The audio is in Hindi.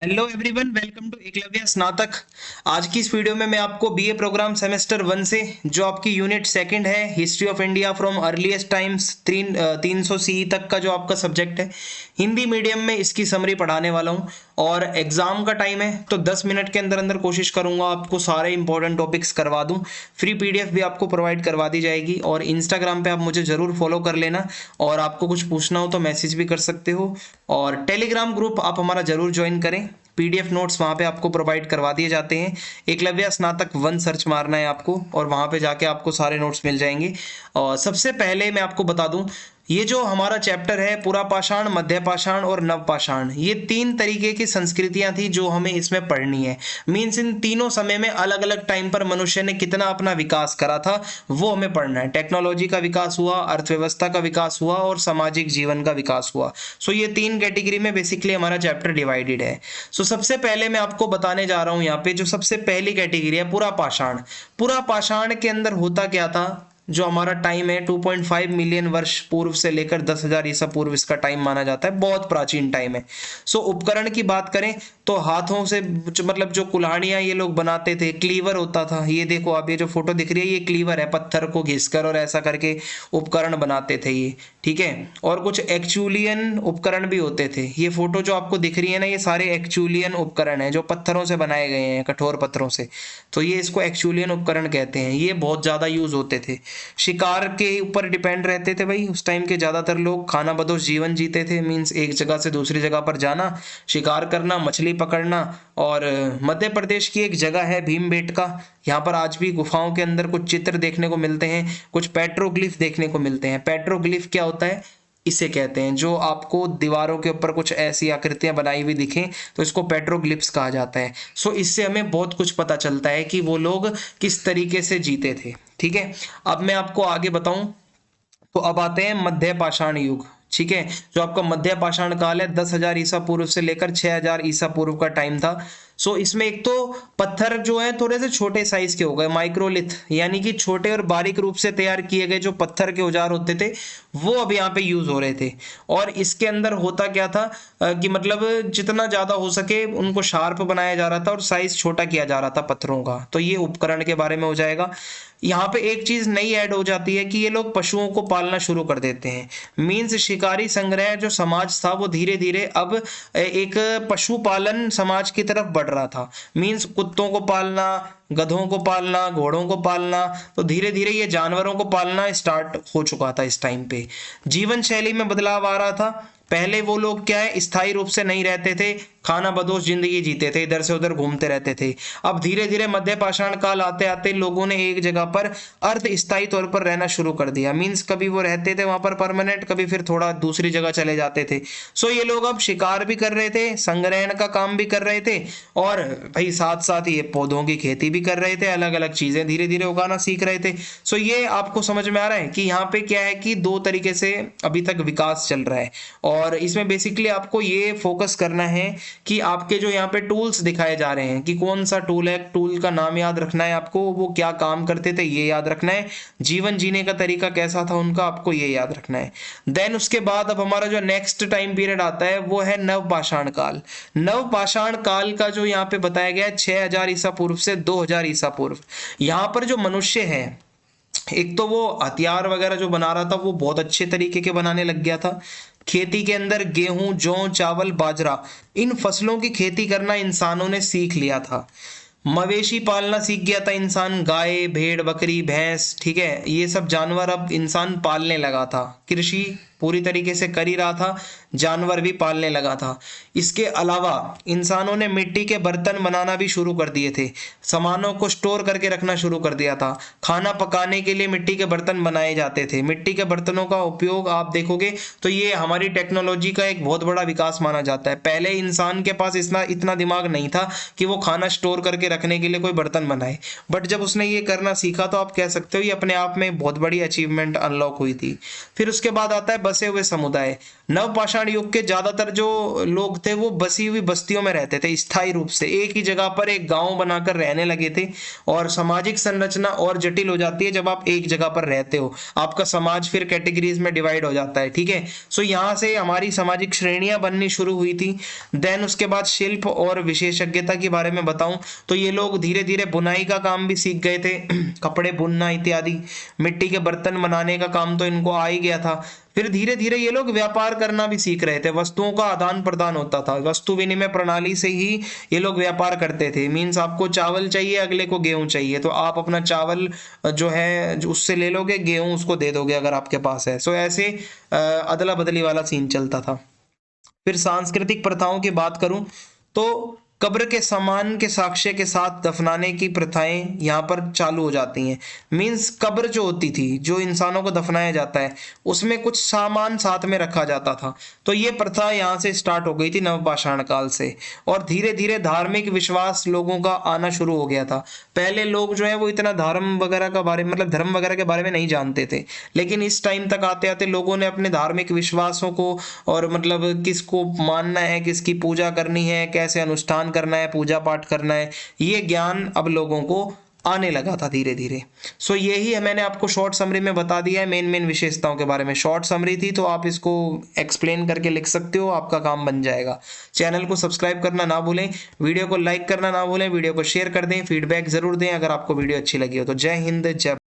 Hello everyone, welcome to Eklavya Snatak. आज की इस वीडियो में मैं आपको बीए प्रोग्राम सेमेस्टर 1 से जो आपकी यूनिट सेकंड है history of India from earliest times 300 सी तक का जो आपका सब्जेक्ट है हिंदी मीडियम में इसकी समरी पढ़ाने वाला हूं। और एग्जाम का टाइम है तो 10 मिनट के अंदर अंदर कोशिश करूंगा आपको सारे इंपॉर्टेंट टॉपिक्स करवा दूं। फ्री पीडीएफ भी आपको प्रोवाइड करवा दी जाएगी और इंस्टाग्राम पे आप मुझे जरूर फॉलो कर लेना और आपको कुछ पूछना हो तो मैसेज भी कर सकते हो। और टेलीग्राम ग्रुप आप हमारा जरूर ज्वाइन करें, पीडीएफ नोट्स वहां पे आपको प्रोवाइड करवा दिए जाते हैं। एकलव्य स्नातक 1 सर्च मारना है आपको और वहां पे जाके आपको सारे नोट्स मिल जाएंगे। और सबसे पहले मैं आपको बता दूं, ये जो हमारा चैप्टर है पुरा पाषाण, मध्य पाषाण और नव पाषाण, ये 3 तरीके की संस्कृतियां थी जो हमें इसमें पढ़नी है। मीन्स इन तीनों समय में अलग अलग टाइम पर मनुष्य ने कितना अपना विकास करा था वो हमें पढ़ना है। टेक्नोलॉजी का विकास हुआ, अर्थव्यवस्था का विकास हुआ और सामाजिक जीवन का विकास हुआ। सो ये 3 कैटेगरी में बेसिकली हमारा चैप्टर डिवाइडेड है। सो सबसे पहले मैं आपको बताने जा रहा हूं यहाँ पे जो सबसे पहली कैटेगरी है पुरा पाषाण। पुरा पाषाण के अंदर होता क्या था, जो हमारा टाइम है 2.5 मिलियन वर्ष पूर्व से लेकर 10,000 ईसा पूर्व इसका टाइम माना जाता है, बहुत प्राचीन टाइम है। सो उपकरण की बात करें तो हाथों से मतलब जो कुल्हाड़ियां ये लोग बनाते थे, क्लीवर होता था। ये देखो आप, ये जो फोटो दिख रही है ये क्लीवर है, पत्थर को घिसकर और ऐसा करके उपकरण बनाते थे ये, ठीक है। और कुछ एक्चुलियन उपकरण भी होते थे। ये फोटो जो आपको दिख रही है ना, ये सारे एक्चुलियन उपकरण है जो पत्थरों से बनाए गए हैं, कठोर पत्थरों से। तो ये इसको एक्चुलियन उपकरण कहते हैं। ये बहुत ज्यादा यूज होते थे। शिकार के ऊपर डिपेंड रहते थे भाई, उस टाइम के ज्यादातर लोग खाना बदोश जीवन जीते थे। मीन्स एक जगह से दूसरी जगह पर जाना, शिकार करना, मछली पकड़ना। और मध्य प्रदेश की एक जगह है भीमबेटका, यहाँ पर आज भी गुफाओं के अंदर कुछ चित्र देखने को मिलते हैं, कुछ पेट्रोग्लिफ देखने को मिलते हैं। पेट्रोग्लिफ क्या होता है, इसे कहते हैं जो आपको दीवारों के ऊपर कुछ ऐसी आकृतियां बनाई हुई दिखें तो इसको पेट्रोग्लिफ्स कहा जाता है। सो इससे हमें बहुत कुछ पता चलता है कि वो लोग किस तरीके से जीते थे, ठीक है। अब मैं आपको आगे बताऊं तो अब आते हैं मध्य पाषाण युग, ठीक है। जो आपका मध्य पाषाण काल है 10,000 ईसा पूर्व से लेकर 6,000 ईसा पूर्व का टाइम था। सो इसमें एक तो पत्थर जो है थोड़े से छोटे साइज के हो गए, माइक्रोलिथ, यानी कि छोटे और बारीक रूप से तैयार किए गए जो पत्थर के औजार होते थे वो अब यहाँ पे यूज हो रहे थे। और इसके अंदर होता क्या था कि मतलब जितना ज्यादा हो सके उनको शार्प बनाया जा रहा था और साइज छोटा किया जा रहा था पत्थरों का। तो ये उपकरण के बारे में हो जाएगा। यहाँ पे एक चीज नई ऐड हो जाती है कि ये लोग पशुओं को पालना शुरू कर देते हैं। मीन्स शिकारी संग्रह जो समाज था वो धीरे धीरे अब एक पशुपालन समाज की तरफ बढ़ रहा था। मीन्स कुत्तों को पालना, गधों को पालना, घोड़ों को पालना, तो धीरे धीरे ये जानवरों को पालना स्टार्ट हो चुका था। इस टाइम पे जीवन शैली में बदलाव आ रहा था। पहले वो लोग क्या है, स्थायी रूप से नहीं रहते थे, खाना बदोश जिंदगी जीते थे, इधर से उधर घूमते रहते थे। अब धीरे धीरे मध्य पाषाण काल आते आते लोगों ने एक जगह पर अर्ध स्थायी तौर पर रहना शुरू कर दिया। मीन्स कभी वो रहते थे वहां पर परमानेंट, कभी फिर थोड़ा दूसरी जगह चले जाते थे। सो ये लोग अब शिकार भी कर रहे थे, संग्रहण का काम भी कर रहे थे और भाई साथ साथ ये पौधों की खेती भी कर रहे थे, अलग अलग चीजें धीरे धीरे उगाना सीख रहे थे। सो ये आपको समझ में आ रहा है कि यहाँ पे क्या है कि 2 तरीके से अभी तक विकास चल रहा है। और इसमें बेसिकली आपको ये फोकस करना है कि आपके जो यहाँ पे टूल्स दिखाए जा रहे हैं कि कौन सा टूल है, टूल का नाम याद रखना है आपको, वो क्या काम करते थे ये याद रखना है, जीवन जीने का तरीका कैसा था उनका आपको ये याद रखना है। देन उसके बाद अब हमारा जो नेक्स्ट टाइम पीरियड आता है वो है नव पाषाण काल। नव पाषाण काल का जो यहाँ पे बताया गया है 6,000 ईसा पूर्व से 2,000 ईसा पूर्व। यहाँ पर जो मनुष्य है, एक तो वो हथियार वगैरह जो बना रहा था वो बहुत अच्छे तरीके के बनाने लग गया था। खेती के अंदर गेहूं, जौ, चावल, बाजरा, इन फसलों की खेती करना इंसानों ने सीख लिया था। मवेशी पालना सीख गया था इंसान, गाय, भेड़, बकरी, भैंस, ठीक है, ये सब जानवर अब इंसान पालने लगा था। कृषि पूरी तरीके से कर ही रहा था, जानवर भी पालने लगा था। इसके अलावा इंसानों ने मिट्टी के बर्तन बनाना भी शुरू कर दिए थे, सामानों को स्टोर करके रखना शुरू कर दिया था। खाना पकाने के लिए मिट्टी के बर्तन बनाए जाते थे। मिट्टी के बर्तनों का उपयोग आप देखोगे तो ये हमारी टेक्नोलॉजी का एक बहुत बड़ा विकास माना जाता है। पहले इंसान के पास इतना दिमाग नहीं था कि वो खाना स्टोर करके रखने के लिए कोई बर्तन बनाए, बट जब उसने ये करना सीखा तो आप कह सकते हो ये अपने आप में बहुत बड़ी अचीवमेंट अनलॉक हुई थी। फिर उसके उसके बाद आता है बसे हुए समुदाय। नवपाषाण युग के ज्यादातर जो लोग थे वो बसी हुई बस्तियों में रहते थे, स्थायी रूप से एक ही जगह पर एक गांव बनाकर रहने लगे थे। और सामाजिक संरचना और जटिल हो जाती है जब आप एक जगह पर रहते हो, आपका समाज फिर कैटेगरीज में डिवाइड हो जाता है, ठीक है। सो यहाँ से हमारी सामाजिक श्रेणियां बननी शुरू हुई थी। देन उसके बाद शिल्प और विशेषज्ञता के बारे में बताऊं तो ये लोग धीरे धीरे बुनाई का काम भी सीख गए थे, कपड़े बुनना इत्यादि। मिट्टी के बर्तन बनाने का काम तो इनको आ ही गया था। फिर धीरे धीरे ये लोग व्यापार करना भी सीख रहे थे, वस्तुओं का आदान प्रदान होता था, वस्तु विनिमय प्रणाली से ही ये लोग व्यापार करते थे। मीन्स आपको चावल चाहिए, अगले को गेहूं चाहिए, तो आप अपना चावल जो है उससे ले लोगे, गेहूं उसको दे दोगे अगर आपके पास है। सो ऐसे अदला बदली वाला सीन चलता था। फिर सांस्कृतिक प्रथाओं की बात करूं तो कब्र के सामान के साक्ष्य के साथ दफनाने की प्रथाएं यहाँ पर चालू हो जाती हैं। मीन्स कब्र जो होती थी, जो इंसानों को दफनाया जाता है, उसमें कुछ सामान साथ में रखा जाता था। तो ये प्रथा यहाँ से स्टार्ट हो गई थी नवपाषाण काल से। और धीरे धीरे धार्मिक विश्वास लोगों का आना शुरू हो गया था। पहले लोग जो है वो इतना धर्म वगैरह का बारे मतलब धर्म वगैरह के बारे में नहीं जानते थे, लेकिन इस टाइम तक आते आते लोगों ने अपने धार्मिक विश्वासों को और मतलब किसको मानना है, किसकी पूजा करनी है, कैसे अनुष्ठान करना है, पूजा पाठ करना है, ये ज्ञान अब लोगों को आने लगा था धीरे धीरे। सो यही है, मैंने आपको शॉर्ट समरी में बता दिया है मेन मेन विशेषताओं के बारे में। शॉर्ट समरी थी तो आप इसको एक्सप्लेन करके लिख सकते हो, आपका काम बन जाएगा। चैनल को सब्सक्राइब करना ना भूलें, वीडियो को लाइक करना ना भूलें, वीडियो को शेयर कर दें, फीडबैक जरूर दें अगर आपको वीडियो अच्छी लगी हो तो। जय हिंद, जय